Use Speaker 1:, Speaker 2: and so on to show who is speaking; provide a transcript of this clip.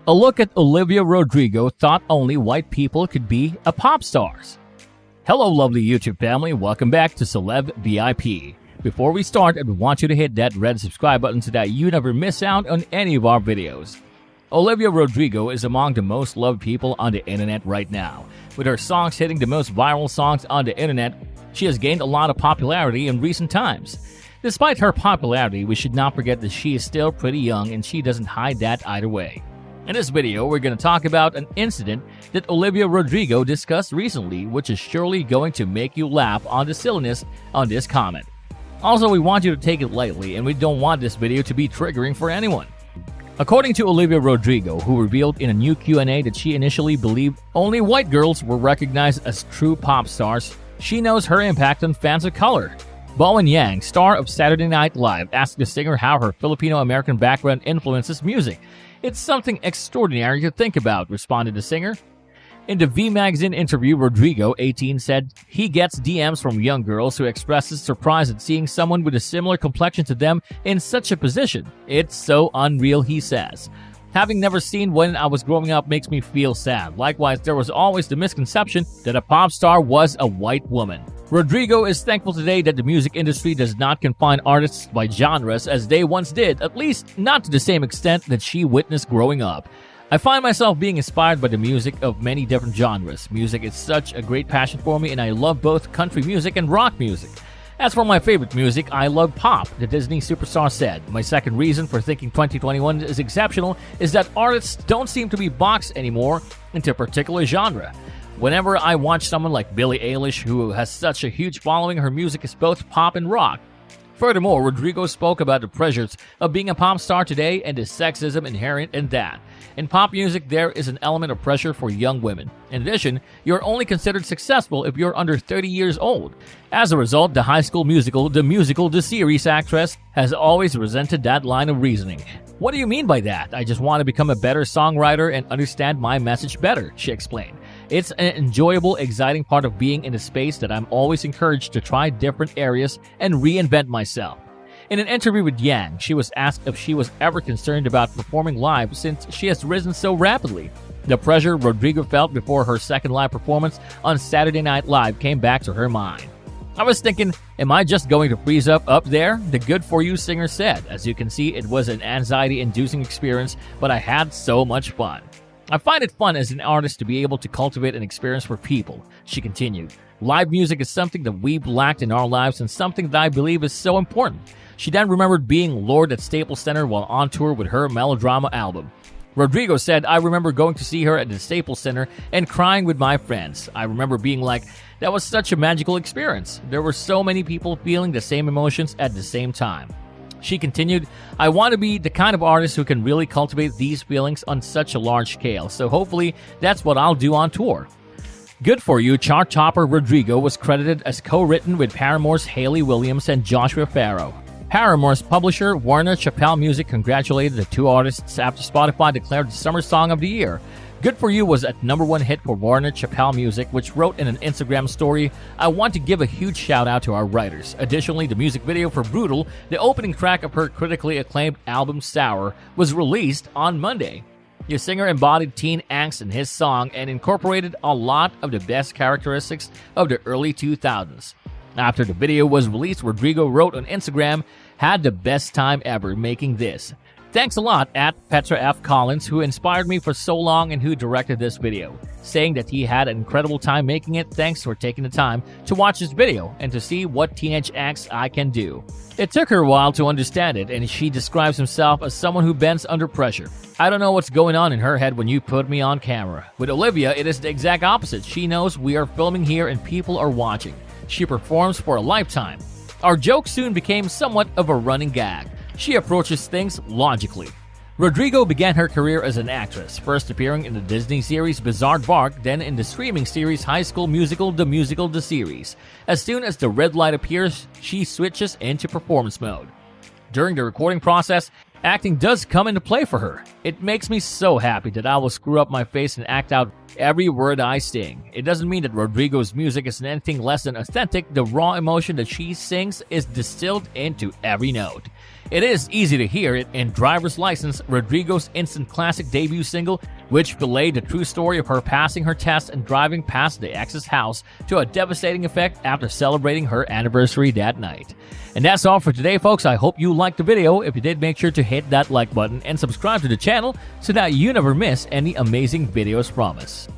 Speaker 1: A look at Olivia Rodrigo thought only white people could be a pop stars. Hello lovely YouTube family, welcome back to Celeb VIP. Before we start, I want you to hit that red subscribe button so that you never miss out on any of our videos. Olivia Rodrigo is among the most loved people on the internet right now. With her songs hitting the most viral songs on the internet, she has gained a lot of popularity in recent times. Despite her popularity, we should not forget that she is still pretty young and she doesn't hide that either way. In this video, we're going to talk about an incident that Olivia Rodrigo discussed recently, which is surely going to make you laugh on the silliness on this comment. Also, we want you to take it lightly and we don't want this video to be triggering for anyone. According to Olivia Rodrigo, who revealed in a new Q&A that she initially believed only white girls were recognized as true pop stars, she knows her impact on fans of color. Bowen Yang, star of Saturday Night Live, asked the singer how her Filipino-American background influences music. "It's something extraordinary to think about," responded the singer. In the V Magazine interview, Rodrigo, 18, said he gets DMs from young girls who expresses surprise at seeing someone with a similar complexion to them in such a position. "It's so unreal," he says. "Having never seen when I was growing up makes me feel sad. Likewise, there was always the misconception that a pop star was a white woman." Rodrigo is thankful today that the music industry does not confine artists by genres as they once did, at least not to the same extent that she witnessed growing up. "I find myself being inspired by the music of many different genres. Music is such a great passion for me and I love both country music and rock music. As for my favorite music, I love pop," the Disney superstar said. "My second reason for thinking 2021 is exceptional is that artists don't seem to be boxed anymore into a particular genre. Whenever I watch someone like Billie Eilish, who has such a huge following, her music is both pop and rock." Furthermore, Rodrigo spoke about the pressures of being a pop star today and the sexism inherent in that. "In pop music, there is an element of pressure for young women. In addition, you're only considered successful if you're under 30 years old. As a result, the High School Musical, the series actress, has always resented that line of reasoning." "What do you mean by that? I just want to become a better songwriter and understand my message better," she explained. "It's an enjoyable, exciting part of being in a space that I'm always encouraged to try different areas and reinvent myself." In an interview with Yang, she was asked if she was ever concerned about performing live since she has risen so rapidly. The pressure Rodrigo felt before her second live performance on Saturday Night Live came back to her mind. "I was thinking, am I just going to freeze up there?" the Good For You singer said. "As you can see, it was an anxiety-inducing experience, but I had so much fun. I find it fun as an artist to be able to cultivate an experience for people," she continued. "Live music is something that we've lacked in our lives and something that I believe is so important." She then remembered being Lorde at Staples Center while on tour with her Melodrama album. Rodrigo said, "I remember going to see her at the Staples Center and crying with my friends. I remember being like, that was such a magical experience. There were so many people feeling the same emotions at the same time." She continued, "I want to be the kind of artist who can really cultivate these feelings on such a large scale, so hopefully that's what I'll do on tour." Good For You chart topper Rodrigo was credited as co-written with Paramore's Hayley Williams and Joshua Farrow. Paramore's publisher, Warner Chappell Music, congratulated the two artists after Spotify declared the Summer Song of the Year. Good For You was at #1 hit for Warner Chappell Music, which wrote in an Instagram story, "I want to give a huge shout out to our writers." Additionally, the music video for Brutal, the opening track of her critically acclaimed album Sour, was released on Monday. The singer embodied teen angst in his song and incorporated a lot of the best characteristics of the early 2000s. After the video was released, Rodrigo wrote on Instagram, "Had the best time ever making this. Thanks a lot at Petra F. Collins, who inspired me for so long and who directed this video," saying that he had an incredible time making it. "Thanks for taking the time to watch this video and to see what teenage angst I can do." It took her a while to understand it, and she describes herself as someone who bends under pressure. "I don't know what's going on in her head when you put me on camera." With Olivia, it is the exact opposite. She knows we are filming here and people are watching. She performs for a lifetime. Our joke soon became somewhat of a running gag. She approaches things logically. Rodrigo began her career as an actress, first appearing in the Disney series Bizarre Bark, then in the streaming series High School Musical, the series. As soon as the red light appears, she switches into performance mode. During the recording process, acting does come into play for her. "It makes me so happy that I will screw up my face and act out every word I sing." It doesn't mean that Rodrigo's music is anything less than authentic. The raw emotion that she sings is distilled into every note. It is easy to hear it in Driver's License, Rodrigo's instant classic debut single, which relayed the true story of her passing her test and driving past the ex's house to a devastating effect after celebrating her anniversary that night. And that's all for today, folks. I hope you liked the video. If you did, make sure to hit that like button and subscribe to the channel so that you never miss any amazing videos from us.